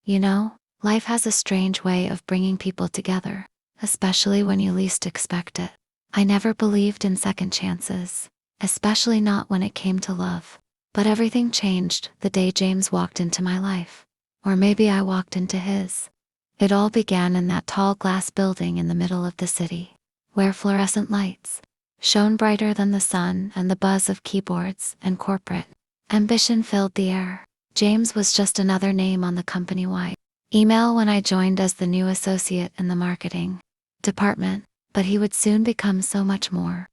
You know, life has a strange way of bringing people together, especially when you least expect it. I never believed in second chances, especially not when it came to love. But everything changed the day James walked into my life. Or maybe I walked into his. It all began in that tall glass building in the middle of the city, where fluorescent lights shone brighter than the sun and the buzz of keyboards and corporate ambition filled the air. James was just another name on the company-wide email when I joined as the new associate in the marketing department, but he would soon become so much more.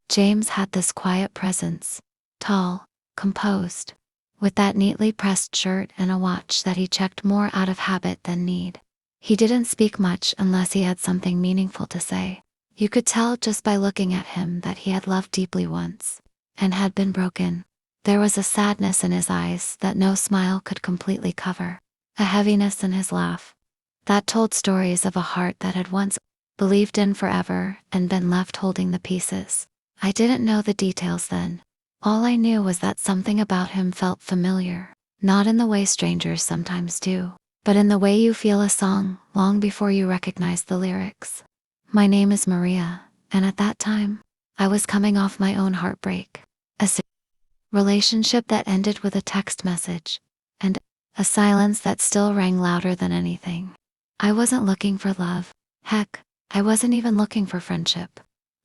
James had this quiet presence, tall, composed, with that neatly pressed shirt and a watch that he checked more out of habit than need. He didn't speak much unless he had something meaningful to say. You could tell just by looking at him that he had loved deeply once, and had been broken. There was a sadness in his eyes that no smile could completely cover, a heaviness in his laugh that told stories of a heart that had once believed in forever and been left holding the pieces. I didn't know the details then. All I knew was that something about him felt familiar, not in the way strangers sometimes do, but in the way you feel a song long before you recognize the lyrics. My name is Maria, and at that time, I was coming off my own heartbreak. A relationship that ended with a text message, and a silence that still rang louder than anything. I wasn't looking for love. Heck, I wasn't even looking for friendship.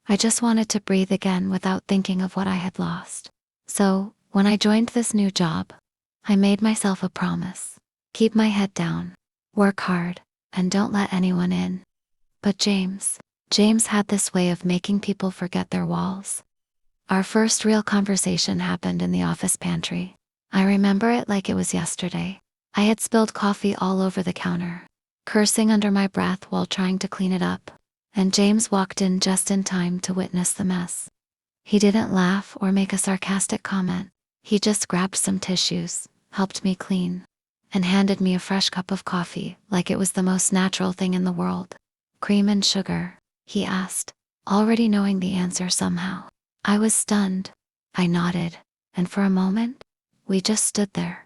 I just wanted to breathe again without thinking of what I had lost. So, when I joined this new job, I made myself a promise. Keep my head down, work hard, and don't let anyone in. But James had this way of making people forget their walls. Our first real conversation happened in the office pantry. I remember it like it was yesterday. I had spilled coffee all over the counter, cursing under my breath while trying to clean it up, and James walked in just in time to witness the mess. He didn't laugh or make a sarcastic comment. He just grabbed some tissues, helped me clean, and handed me a fresh cup of coffee like it was the most natural thing in the world. Cream and sugar, he asked, already knowing the answer somehow. I was stunned. I nodded, and for a moment, we just stood there.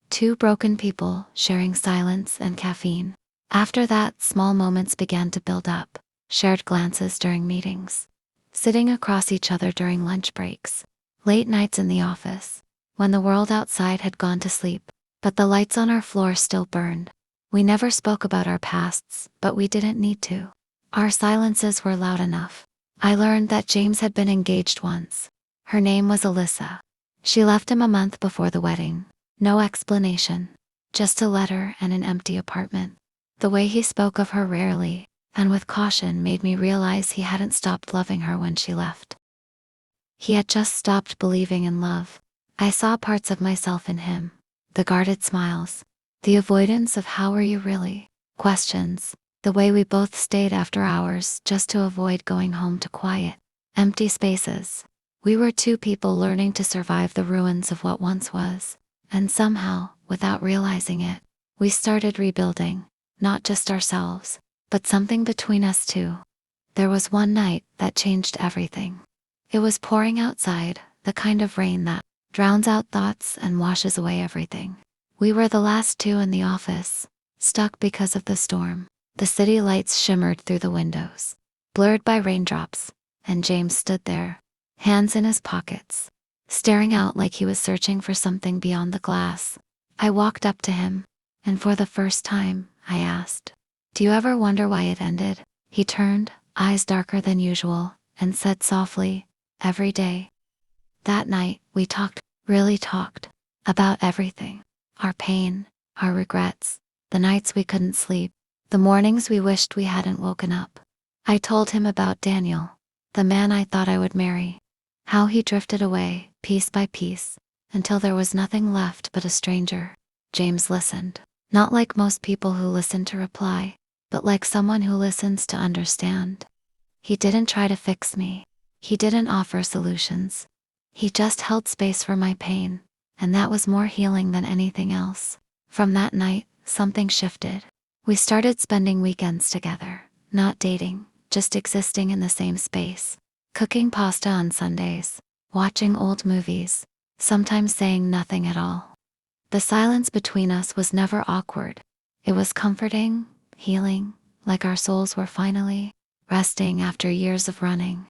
Two broken people sharing silence and caffeine. After that, small moments began to build up. Shared glances during meetings, sitting across each other during lunch breaks, late nights in the office, when the world outside had gone to sleep, but the lights on our floor still burned. We never spoke about our pasts, but we didn't need to. Our silences were loud enough. I learned that James had been engaged once. Her name was Alyssa. She left him a month before the wedding. No explanation, just a letter and an empty apartment. The way he spoke of her rarely, and with caution, made me realize he hadn't stopped loving her when she left. He had just stopped believing in love. I saw parts of myself in him. The guarded smiles, the avoidance of "how are you really?" questions, the way we both stayed after hours just to avoid going home to quiet, empty spaces. We were two people learning to survive the ruins of what once was, and somehow, without realizing it, we started rebuilding, not just ourselves, but something between us too. There was one night that changed everything. It was pouring outside, the kind of rain that drowns out thoughts and washes away everything. We were the last two in the office, stuck because of the storm. The city lights shimmered through the windows, blurred by raindrops, and James stood there, hands in his pockets, staring out like he was searching for something beyond the glass. I walked up to him, and for the first time, I asked, "Do you ever wonder why it ended?" He turned, eyes darker than usual, and said softly, "Every day." That night, we really talked, about everything. Our pain, our regrets, the nights we couldn't sleep, the mornings we wished we hadn't woken up. I told him about Daniel, the man I thought I would marry. How he drifted away, piece by piece, until there was nothing left but a stranger. James listened, not like most people who listen to reply, but like someone who listens to understand. He didn't try to fix me. He didn't offer solutions. He just held space for my pain, and that was more healing than anything else. From that night, something shifted. We started spending weekends together, not dating, just existing in the same space. Cooking pasta on Sundays, watching old movies, sometimes saying nothing at all. The silence between us was never awkward. It was comforting, healing, like our souls were finally resting after years of running.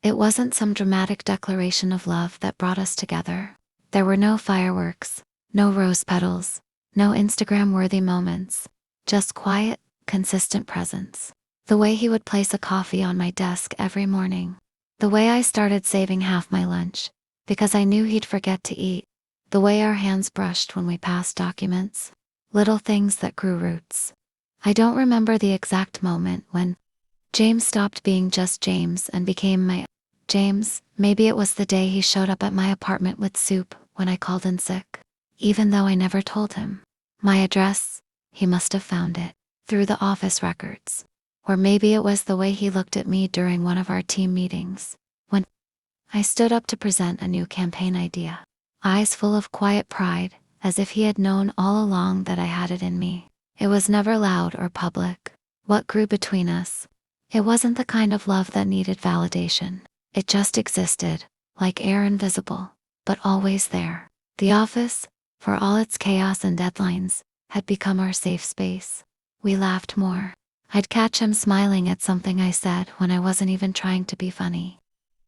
It wasn't some dramatic declaration of love that brought us together. There were no fireworks, no rose petals, no Instagram-worthy moments, just quiet, consistent presence. The way he would place a coffee on my desk every morning. The way I started saving half my lunch, because I knew he'd forget to eat. The way our hands brushed when we passed documents. Little things that grew roots. I don't remember the exact moment when James stopped being just James and became my James. Maybe it was the day he showed up at my apartment with soup when I called in sick. Even though I never told him my address, he must have found it through the office records. Or maybe it was the way he looked at me during one of our team meetings, when I stood up to present a new campaign idea. Eyes full of quiet pride, as if he had known all along that I had it in me. It was never loud or public. What grew between us? It wasn't the kind of love that needed validation. It just existed, like air, invisible, but always there. The office, for all its chaos and deadlines, had become our safe space. We laughed more. I'd catch him smiling at something I said when I wasn't even trying to be funny.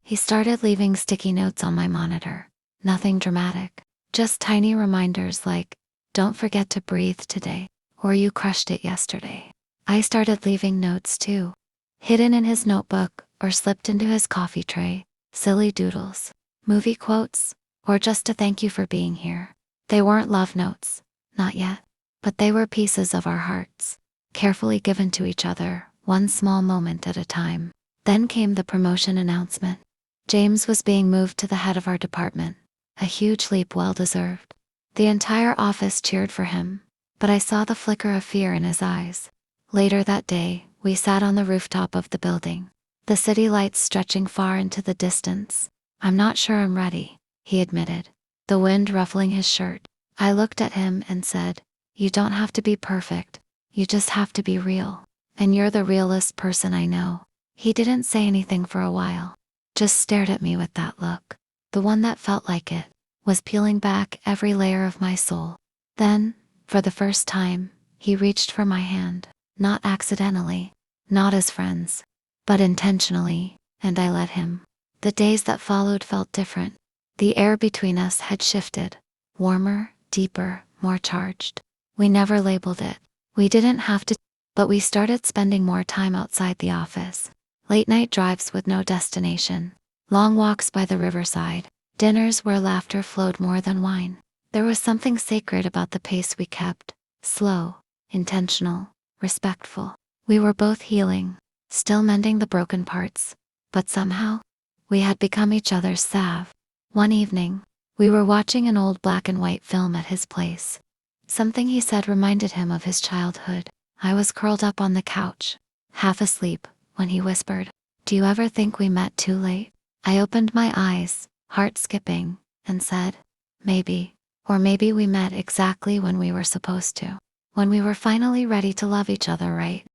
He started leaving sticky notes on my monitor. Nothing dramatic, just tiny reminders like, "Don't forget to breathe today," or "You crushed it yesterday." I started leaving notes too, hidden in his notebook or slipped into his coffee tray. Silly doodles, movie quotes, or just a thank you for being here. They weren't love notes, not yet, but they were pieces of our hearts, carefully given to each other, one small moment at a time. Then came the promotion announcement. James was being moved to the head of our department, a huge leap well deserved. The entire office cheered for him, but I saw the flicker of fear in his eyes. Later that day, we sat on the rooftop of the building, the city lights stretching far into the distance. "I'm not sure I'm ready," he admitted, the wind ruffling his shirt. I looked at him and said, "You don't have to be perfect. You just have to be real. And you're the realest person I know." He didn't say anything for a while, just stared at me with that look, the one that felt like it was peeling back every layer of my soul. Then, for the first time, he reached for my hand, not accidentally, not as friends, but intentionally, and I let him. The days that followed felt different. The air between us had shifted, warmer, deeper, more charged. We never labeled it. We didn't have to, but we started spending more time outside the office. Late night drives with no destination, long walks by the riverside, dinners where laughter flowed more than wine. There was something sacred about the pace we kept, slow, intentional, respectful. We were both healing, still mending the broken parts, but somehow, we had become each other's salve. One evening, we were watching an old black and white film at his place. Something he said reminded him of his childhood. I was curled up on the couch, half asleep, when he whispered, "Do you ever think we met too late?" I opened my eyes, heart skipping, and said, "Maybe. Or maybe we met exactly when we were supposed to. When we were finally ready to love each other right."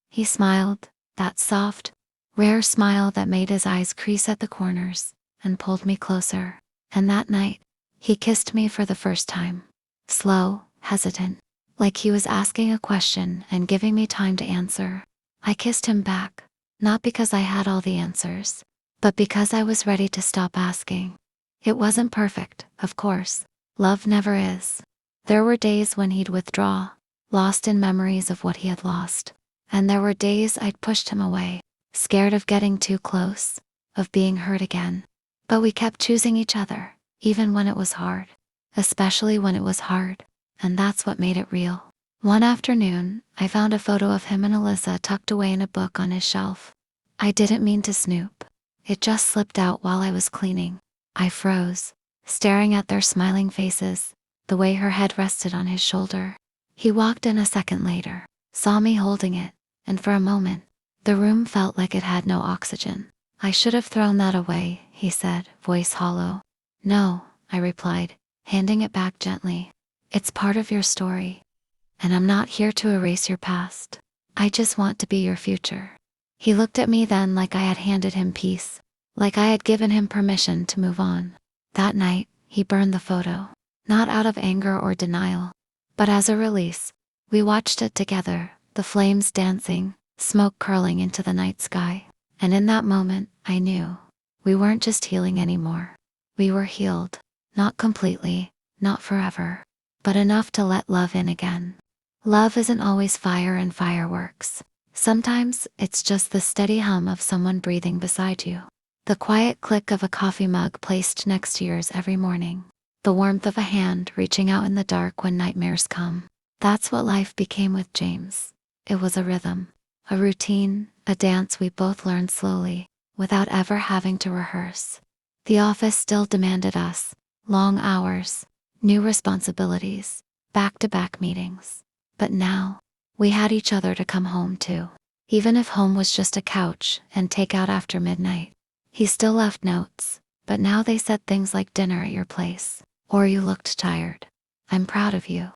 He smiled, that soft, rare smile that made his eyes crease at the corners, and pulled me closer. And that night, he kissed me for the first time. Slow, hesitant, like he was asking a question and giving me time to answer. I kissed him back, not because I had all the answers, but because I was ready to stop asking. It wasn't perfect, of course. Love never is. There were days when he'd withdraw, lost in memories of what he had lost. And there were days I'd pushed him away, scared of getting too close, of being hurt again. But we kept choosing each other, even when it was hard. Especially when it was hard. And that's what made it real. One afternoon, I found a photo of him and Alyssa tucked away in a book on his shelf. I didn't mean to snoop. It just slipped out while I was cleaning. I froze, staring at their smiling faces, the way her head rested on his shoulder. He walked in a second later, saw me holding it, and for a moment, the room felt like it had no oxygen. "I should have thrown that away," he said, voice hollow. "No," I replied, handing it back gently. "It's part of your story. And I'm not here to erase your past. I just want to be your future." He looked at me then like I had handed him peace, like I had given him permission to move on. That night, he burned the photo, not out of anger or denial, but as a release. We watched it together, the flames dancing, smoke curling into the night sky. And in that moment, I knew we weren't just healing anymore. We were healed. Not completely, not forever, but enough to let love in again. Love isn't always fire and fireworks. Sometimes it's just the steady hum of someone breathing beside you. The quiet click of a coffee mug placed next to yours every morning. The warmth of a hand reaching out in the dark when nightmares come. That's what life became with James. It was a rhythm, a routine, a dance we both learned slowly, without ever having to rehearse. The office still demanded us. Long hours, new responsibilities, back-to-back meetings. But now, we had each other to come home to. Even if home was just a couch and takeout after midnight. He still left notes, but now they said things like dinner at your place, or you looked tired. I'm proud of you.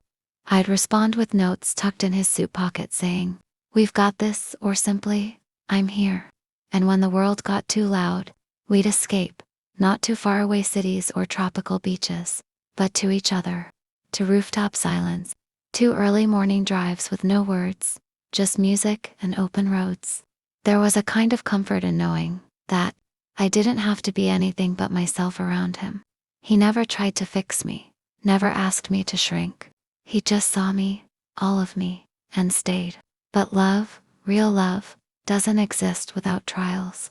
I'd respond with notes tucked in his suit pocket saying, we've got this, or simply, I'm here. And when the world got too loud, we'd escape, not to faraway cities or tropical beaches, but to each other, to rooftop silence, to early morning drives with no words, just music and open roads. There was a kind of comfort in knowing that I didn't have to be anything but myself around him. He never tried to fix me, never asked me to shrink. He just saw me, all of me, and stayed. But love, real love, doesn't exist without trials.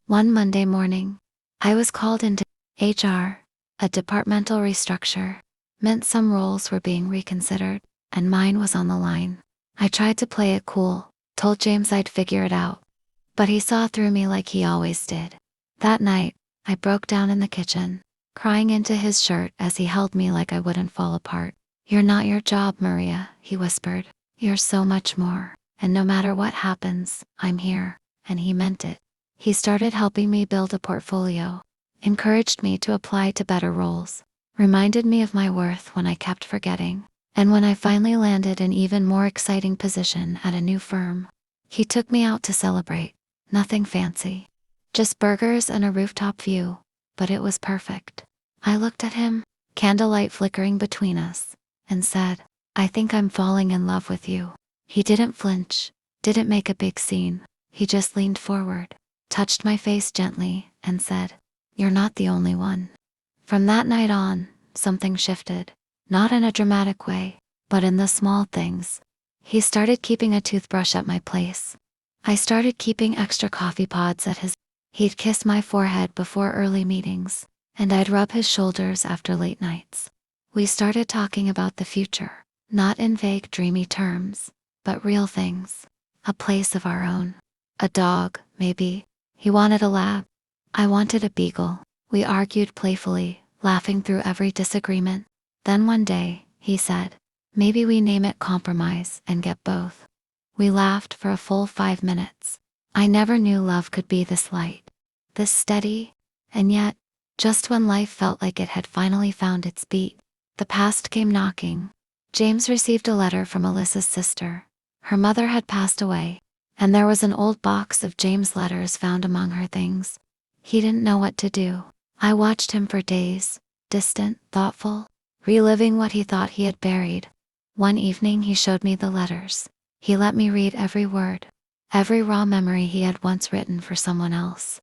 One Monday morning, I was called into HR. A departmental restructure meant some roles were being reconsidered, and mine was on the line. I tried to play it cool, told James I'd figure it out. But he saw through me like he always did. That night, I broke down in the kitchen, crying into his shirt as he held me like I wouldn't fall apart. You're not your job, Maria, he whispered. You're so much more, and no matter what happens, I'm here. And he meant it. He started helping me build a portfolio, encouraged me to apply to better roles, reminded me of my worth when I kept forgetting. And when I finally landed an even more exciting position at a new firm, he took me out to celebrate. Nothing fancy. Just burgers and a rooftop view, but it was perfect. I looked at him, candlelight flickering between us, and said, I think I'm falling in love with you. He didn't flinch, didn't make a big scene. He just leaned forward, touched my face gently, and said, you're not the only one. From that night on, something shifted. Not in a dramatic way, but in the small things. He started keeping a toothbrush at my place. I started keeping extra coffee pods at his. He'd kiss my forehead before early meetings, and I'd rub his shoulders after late nights. We started talking about the future, not in vague dreamy terms, but real things. A place of our own. A dog, maybe. He wanted a lab. I wanted a beagle. We argued playfully, laughing through every disagreement. Then one day, he said, maybe we name it Compromise and get both. We laughed for a full 5 minutes. I never knew love could be this light, this steady, and yet, just when life felt like it had finally found its beat, the past came knocking. James received a letter from Alyssa's sister. Her mother had passed away, and there was an old box of James' letters found among her things. He didn't know what to do. I watched him for days, distant, thoughtful, reliving what he thought he had buried. One evening he showed me the letters. He let me read every word, every raw memory he had once written for someone else.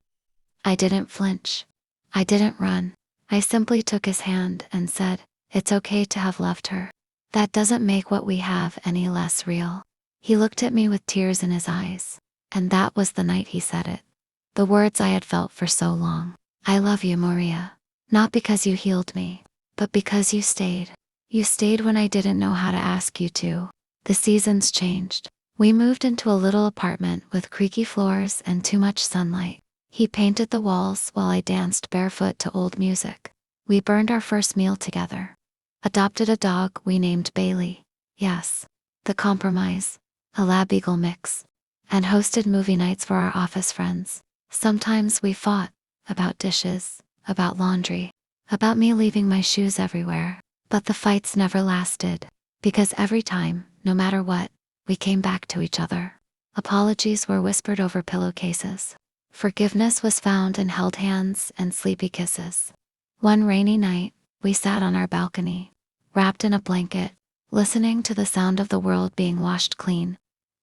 I didn't flinch. I didn't run. I simply took his hand and said, it's okay to have loved her. That doesn't make what we have any less real. He looked at me with tears in his eyes, and that was the night he said it. The words I had felt for so long. I love you, Maria. Not because you healed me, but because you stayed. You stayed when I didn't know how to ask you to. The seasons changed. We moved into a little apartment with creaky floors and too much sunlight. He painted the walls while I danced barefoot to old music. We burned our first meal together. Adopted a dog we named Bailey. Yes, the Compromise. A lab-beagle mix. And hosted movie nights for our office friends. Sometimes we fought. About dishes. About laundry. About me leaving my shoes everywhere. But the fights never lasted. Because every time, no matter what, we came back to each other. Apologies were whispered over pillowcases. Forgiveness was found in held hands and sleepy kisses. One rainy night, we sat on our balcony, wrapped in a blanket, listening to the sound of the world being washed clean.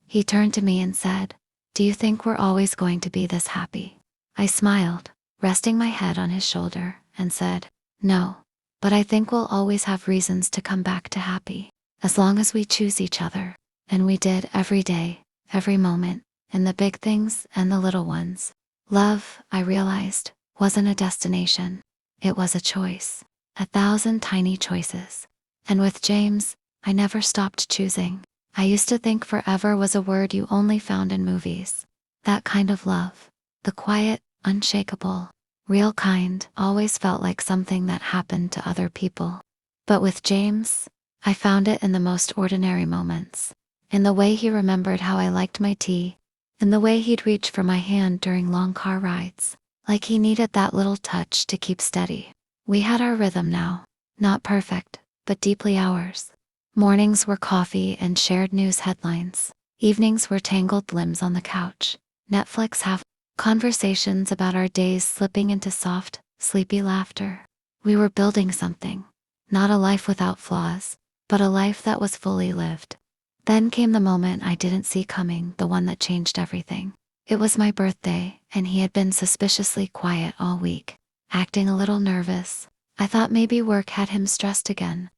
He turned to me and said, "Do you think we're always going to be this happy?" I smiled, resting my head on his shoulder, and said, "No, but I think we'll always have reasons to come back to happy, as long as we choose each other." And we did, every day, every moment, in the big things and the little ones. Love, I realized, wasn't a destination. It was a choice. 1,000 tiny choices. And with James, I never stopped choosing. I used to think forever was a word you only found in movies. That kind of love, the quiet, unshakable, real kind, always felt like something that happened to other people. But with James, I found it in the most ordinary moments. In the way he remembered how I liked my tea, in the way he'd reach for my hand during long car rides, like he needed that little touch to keep steady. We had our rhythm now, not perfect, but deeply ours. Mornings were coffee and shared news headlines. Evenings were tangled limbs on the couch. Netflix have conversations about our days slipping into soft, sleepy laughter. We were building something. Not a life without flaws, but a life that was fully lived. Then came the moment I didn't see coming, the one that changed everything. It was my birthday, and he had been suspiciously quiet all week, acting a little nervous. I thought maybe work had him stressed again.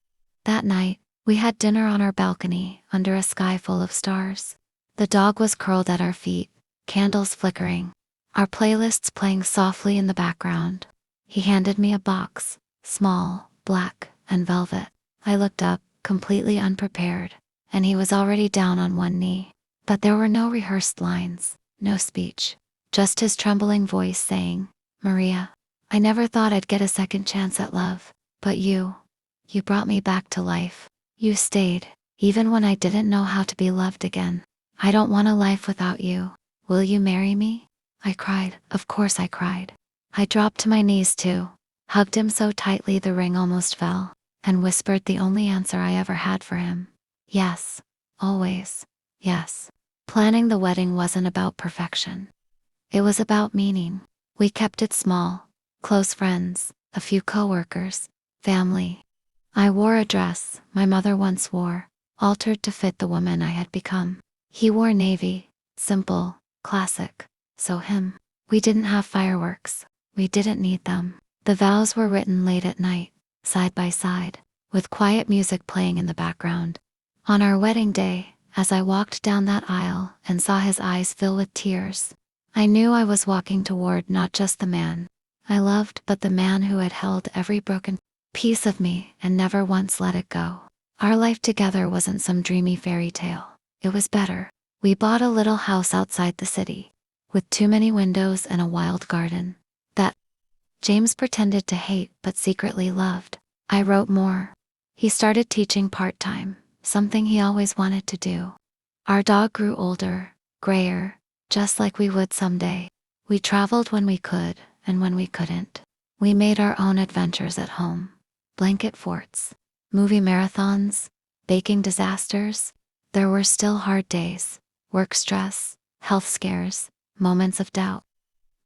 That night, we had dinner on our balcony, under a sky full of stars. The dog was curled at our feet, candles flickering, our playlists playing softly in the background. He handed me a box, small, black, and velvet. I looked up, completely unprepared, and he was already down on one knee. But there were no rehearsed lines, no speech, just his trembling voice saying, "Maria, I never thought I'd get a second chance at love, but you brought me back to life. You stayed, even when I didn't know how to be loved again. I don't want a life without you. Will you marry me?" I cried, of course I cried. I dropped to my knees too, hugged him so tightly the ring almost fell, and whispered the only answer I ever had for him. Yes, always, yes. Planning the wedding wasn't about perfection. It was about meaning. We kept it small, close friends, a few coworkers, family. I wore a dress my mother once wore, altered to fit the woman I had become. He wore navy, simple, classic, so him. We didn't have fireworks. We didn't need them. The vows were written late at night, side by side, with quiet music playing in the background. On our wedding day, as I walked down that aisle and saw his eyes fill with tears, I knew I was walking toward not just the man I loved, but the man who had held every broken piece of me and never once let it go. Our life together wasn't some dreamy fairy tale. It was better. We bought a little house outside the city, with too many windows and a wild garden that James pretended to hate but secretly loved. I wrote more. He started teaching part-time, something he always wanted to do. Our dog grew older, grayer, just like we would someday. We traveled when we could, and when we couldn't. We made our own adventures at home. Blanket forts, movie marathons, baking disasters. There were still hard days, work stress, health scares, moments of doubt.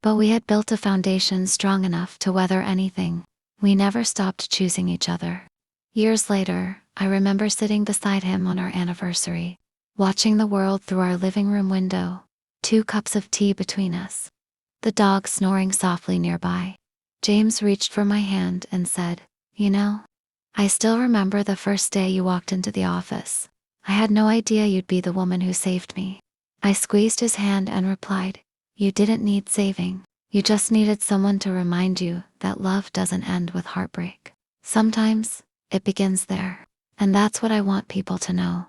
But we had built a foundation strong enough to weather anything. We never stopped choosing each other. Years later, I remember sitting beside him on our anniversary, watching the world through our living room window, 2 cups of tea between us, the dog snoring softly nearby. James reached for my hand and said, "You know, I still remember the first day you walked into the office. I had no idea you'd be the woman who saved me." I squeezed his hand and replied, "You didn't need saving. You just needed someone to remind you that love doesn't end with heartbreak. Sometimes, it begins there. And that's what I want people to know.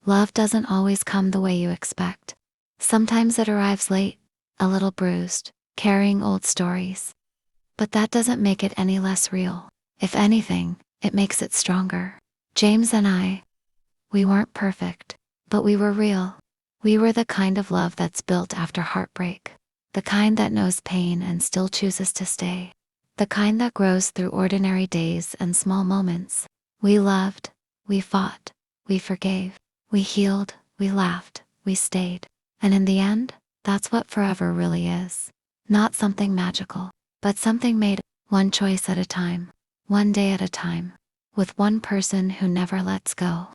Love doesn't always come the way you expect. Sometimes it arrives late, a little bruised, carrying old stories. But that doesn't make it any less real. If anything, it makes it stronger." James and I, we weren't perfect, but we were real. We were the kind of love that's built after heartbreak. The kind that knows pain and still chooses to stay. The kind that grows through ordinary days and small moments. We loved, we fought, we forgave, we healed, we laughed, we stayed. And in the end, that's what forever really is. Not something magical, but something made one choice at a time, one day at a time, with one person who never lets go.